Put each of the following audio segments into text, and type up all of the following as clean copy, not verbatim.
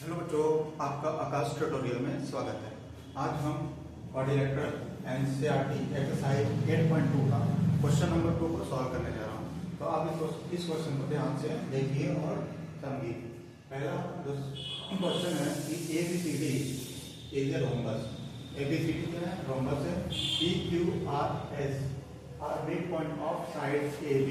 Hello बच्चों, आपका आकाश tutorial में स्वागत है। आज हम क्वाड्रिलेटरल एनसीईआरटी एक्सरसाइज 8.2 का क्वेश्चन नंबर 2 को सॉल्व करने जा रहा हूँ। तो आप इस क्वेश्चन को ध्यान से देखिए और समझिए। पहला क्वेश्चन है कि ABCD is a rhombus. ABCD क्या है? रोम्बस है। PQRS are mid point of side AB,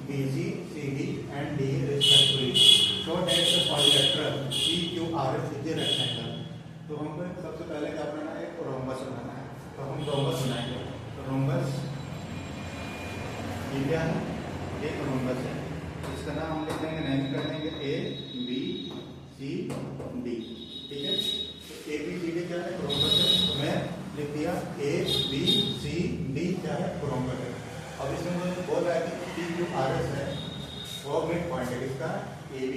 BC, CD and D respectively. So that the quadrilateral PQRS is a rectangle. तो हमको सबसे पहले क्या बनाना है? एक रोम्बस बनाना है। तो हम रोम्बस बनाएंगे। तो रोम्बस ये क्या है? एक रोम्बस है जिसका नाम हम लिख देंगे, नेम कर देंगे ABCD। ठीक है। तो ABCD क्या है? रोम्बस है। तो मैं लिख दिया ABCD क्या है? रोम्बस है। अब इसमें मुझे बोल रहा है कि PQRS है वो मिड पॉइंट है किसका? AB।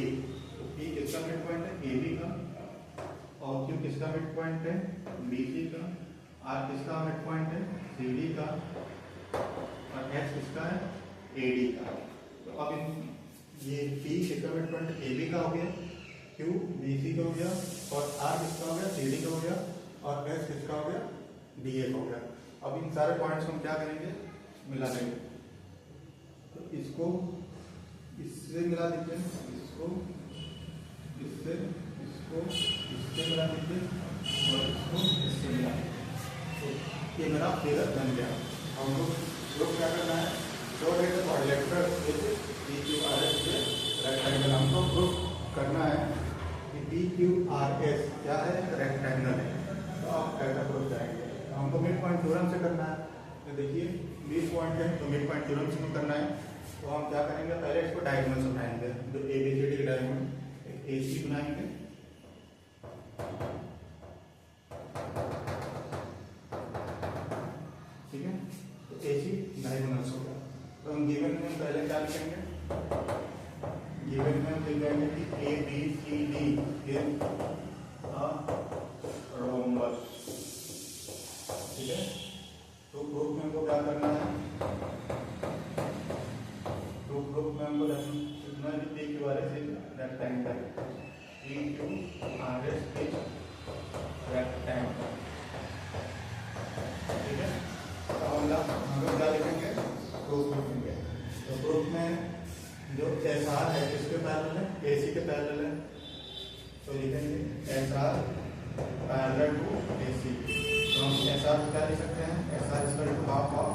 तो P किसका मिड पॉइंट है? AB का। और Q किसका मिड पॉइंट है? BC का। R किसका मिड पॉइंट है? CD का। और H किसका है? AD का। तो अब ये P किसका मिड पॉइंट है? AB का हो गया, Q BC का हो गया, और R किसका हो गया? CD का हो गया, और H किसका हो गया? DA का हो गया। अब इन सारे पॉइंट्स को हम क्या करेंगे? मिला देंगे। तो इसको इससे मिला देते हैं, इसको इससे, इसको इससे मिला देते हैं, और इसको इससे मिला देते हैं। तो ये मेरा फिगर बन गया। हम लोग क्या करना है? जो क्वाड्रिलेटरल PQRS के रेक्टेंगल हमको प्रूफ करना है कि PQRS क्या है? रेक्टेंगल है। तो आप ऐसा प्रूफ करेंगे। हमको मिड पॉइंट थ्योरम से करना है। तो देखिए मिड पॉइंट है तो मिड पॉइंट थ्योरम से करना है। तो हम क्या करेंगे? पहले इसको डायगोनल बनाएंगे। जो ABCD के डायगोनल एक AC बनाएंगे, ठीक है। तो AC डायगोनल हो गया। तो हम गिवन में पहले क्या लिखेंगे? गिवन में हम लिखेंगे कि ABCD इज अ रोम्बस। ठीक है। तो प्रूफ में हमको क्या करना है? प्रूफ में हमको लिखना है कि PQRS is rectangle. PQRS is rectangle. ठीक है। तो हम लोग क्या लिखेंगे? प्रूफ लिखेंगे। तो प्रूफ में जो SR है किसके पैरेलल है? AC के पैरेलल है। तो लिखेंगे SR पैरेलल टू AC। तो हम SR क्या लिख सकते हैं? SR equal to half of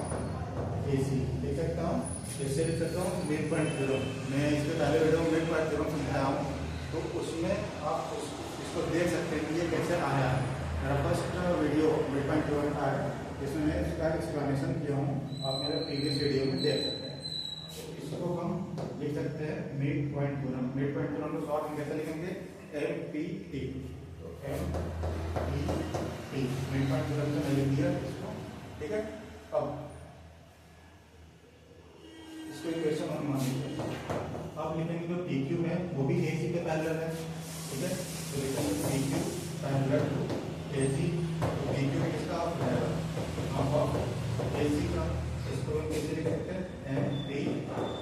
AC लिख सकता हूँ। इससे लिख सकता हूँ मिड पॉइंट थ्योरम। मैं इसके पहले वीडियो में मिड पॉइंट थ्योरम समझाया हूँ, तो उसमें आप इसको देख सकते हैं कि ये कैसे आया है। मेरा first video mid point theorem का है, जिसमें मैं इसका एक्सप्लेनेशन किया हूँ। आप मेरे प्रीवियस वीडियो में देख सकते हैं। तो इसको हम लिख सकते हैं mid point theorem. Mid point theorem को शॉर्ट में कैसे लिखेंगे? MPT। तो MPT मिड पॉइंट थ्योरम से मैं लिख दिया इसको। ठीक है। अब इसको इक्वेशन हम मान लीजिए। अब लिखेंगे जो PQ है वो भी AC के पैरेलल है। ठीक है। तो लिखेंगे PQ पैरेलल टू AC। तो PQ में किसका हाफ है? हाफ ऑफ AC का। इसको हम कैसे लिख सकते हैं? MPT।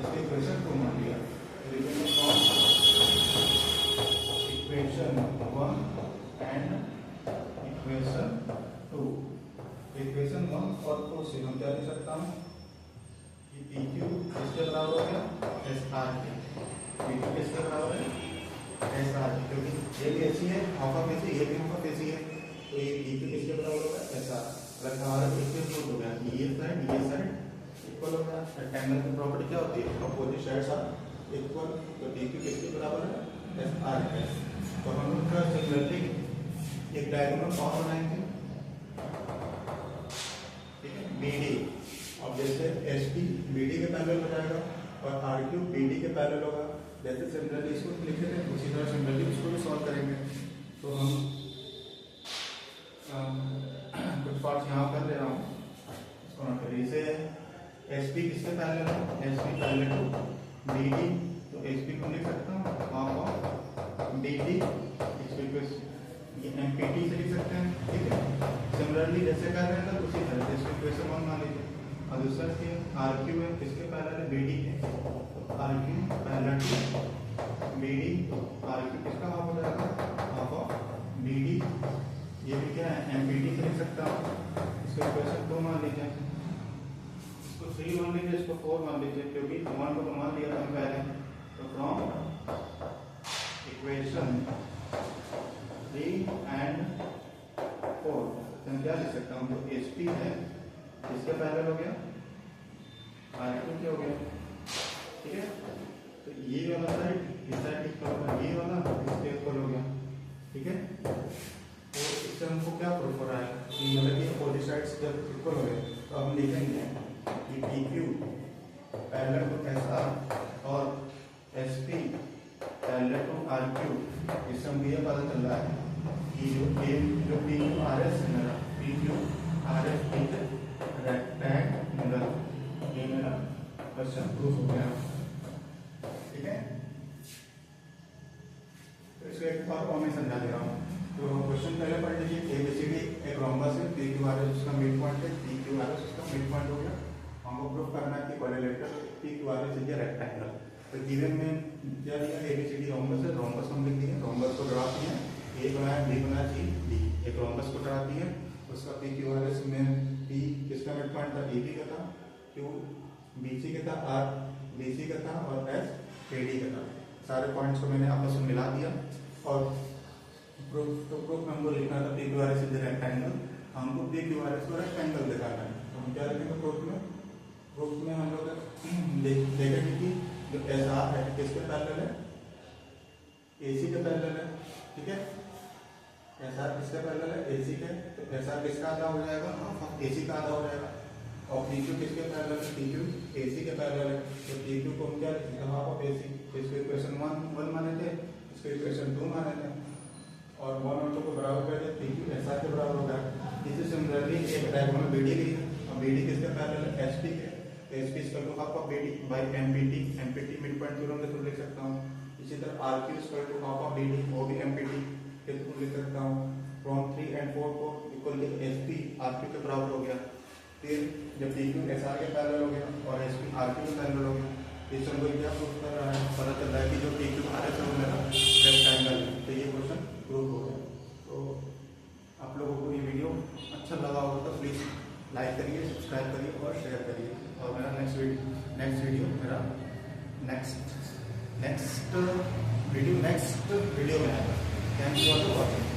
इसकी इक्वेशन 2 मान लिया। तो लिखेंगे from equation 1 and equation 2। Equation 1 और 2 से हम क्या लिख सकता हूँ कि PQ किसके बराबर हो गया? SR के। PQ किसके बराबर है? SR के, क्योंकि ये भी AC है, हाफ ऑफ AC, ये भी हाफ ऑफ AC है। तो ये PQ किसके बराबर होगा? SR। अगर हमारा इक्वल हो गया, ये साइड इक्वल हो गया। रेक्टेंगल की प्रॉपर्टी क्या होती है? Opposite sides are equal. तो PQ किसके बराबर है? SR है। तो हम लोग का सिमिलरली एक डायगोनल और बनाएंगे। ठीक है। BD। अब जैसे SP BD के पैरेलल हो जाएगा और RQ BD के पैरेलल होगा। जैसे सिमिलरली इसको लिख लेते हैं, उसी तरह सिमिलरली इसको भी सॉल्व करेंगे। तो हम कुछ पार्ट्स यहाँ कर ले रहा हूँ, इसको नोट करिए। जैसे SP किसके पैरेलल है? SP parallel to BD। तो SP को लिख सकता हूँ हाफ ऑफ BD। ये MPT से लिख सकते हैं। ठीक है। सिमिलरली जैसे कर रहे हैं तो उसी तरह से इसको इक्वेशन 1 मान लीजिए। और दूसरा RQ है किसके पैरेलल है? BD के। RQ parallel to B D R Q किसका हाफ हो जाएगा, हाफ ऑफ बी डी। ये भी क्या है, एम पी टी लिख सकता हूँ। इसको इक्वेशन 2 मान लीजिए, इसको 3 मान लीजिए, इसको 4 मान लीजिए, क्योंकि 1 को मान लिया था पहले। तो फ्रॉम इक्वेशन 3 एंड 4 तो क्या लिख सकता हूँ, जो एच पी है इसके पैरेलल हो गया, आर क्यू क्या हो गया, ठीक है। तो ये वाला साइड इस साइड इक्वल होगा, ये वाला इसके इक्वल हो गया, ठीक है। तो इससे हमको क्या प्रूफ हो रहा है कि मतलब कि अपोजिट साइड्स जब इक्वल हो गए तो हम लिखेंगे कि P Q parallel to S R और S P parallel to R Q. इससे हमको ये पता चल रहा है कि जो पी क्यू आर एस है मेरा, P Q R S is rectangle. ये मेरा क्वेश्चन प्रूफ हो गया, ठीक है। तो इसको एक और मैं समझा दे रहा हूँ। तो क्वेश्चन पहले पढ़ लीजिए, एबीसीडी एक रोम्बस है, पी क्यू आर एस उसका मिड पॉइंट है, पी क्यू आर एस उसका मिड पॉइंट हो गया। हमको प्रूफ करना है कि quadrilateral P Q R S is a rectangle. तो गिवन में क्या दिया, एबीसीडी रोम्बस है, रोम्बस हम लिख दिए, रोम्बस को ड्रा किए, ए बनाया, बी बनाया, सी डी, एक रोम्बस को ड्रा किए। उसका पी क्यू आर एस में पी किसका मिड पॉइंट था, ए बी का था, क्यू बी सी का था, आर बी सी का था और एस ए डी का था। सारे पॉइंट्स को मैंने आपस में मिला दिया और प्रूफ में हमको लिखना था P Q R S is a rectangle. हमको पी क्यू आर एस को रेक्टेंगल दिखाना है, तो हम क्या लिखेंगे प्रूफ में हम लोग देखेंगे कि जो एस आर है किसके पैरेलल है, ए सी के पैरेलल है, ठीक है। एस आर किसके पैरेलल है, ए सी के। तो एस आर किसका आधा हो जाएगा, ए सी का आधा हो जाएगा। और पी क्यू किसके पैरेलल है, पी क्यू ए सी के पैरेलल है। तो पी क्यू को हम क्या लिखेंगे, हाफ ऑफ ए सी। इसको इक्वेशन 1 माने थे, इसको इक्वेशन 2 माने थे और 1 और 2 को बराबर कर दिया, पी क्यू एस आर के बराबर हो गया। इसी सिमिलरली एक डायगोनल बी डी ली है, और बी डी किसके पैरेलल है, एस पी के। S P equal to half of B D by M P T. M P T mid point theorem के थ्रू लिख सकता हूँ। इसी तरह R Q equal to half of B D, वो भी एम पी टी के थ्रू लिख सकता हूँ। फ्रॉम 3 एंड 4 को equal to S P R Q के बराबर हो गया। फिर जब पी क्यू एस आर के पैरेलल हो गया और एस पी आर क्यू के पैरेलल हो गया, इस हमको क्या प्रूफ कर रहा है, पता चल रहा है कि जो पी क्यू आर एस है वो मेरा रेक्टेंगल है। तो ये क्वेश्चन प्रूफ हो गया। तो आप लोगों को ये वीडियो अच्छा लगा होगा तो प्लीज़ लाइक करिए, सब्सक्राइब करिए और शेयर करिए। और मेरा नेक्स्ट वीडियो मेरा नेक्स्ट वीडियो में आएगा। Thanks for watching.